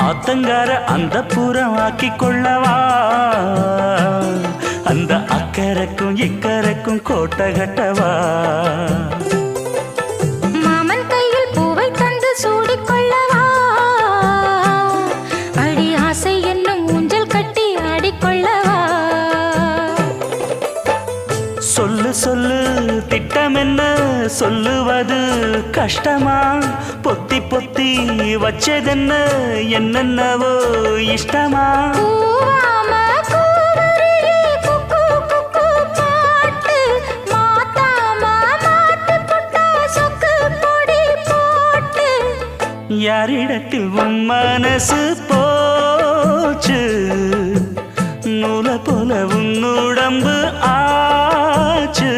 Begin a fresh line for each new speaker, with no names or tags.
ஆத்தங்கார அந்த புறம் ஆக்கி கொள்ளவா அந்த அக்கறைக்கும் இக்கரைக்கும் கோட்டை கட்டவா
மாமன் கையில் பூவை தந்து சூடிக்கொள்ளவா அடி ஆசை என்னும் ஊஞ்சல் கட்டி ஆடிக்கொள்ளவா
சொல்லு சொல்லு திட்டம் என்ன சொல்லுவது கஷ்டமா பொத்தி பொத்தி வச்சதென்ன என்னென்னவோ இஷ்டமா யாரிடத்தில் உன் மனசு போச்சு நூலை போல உன் உடம்பு ஆச்சு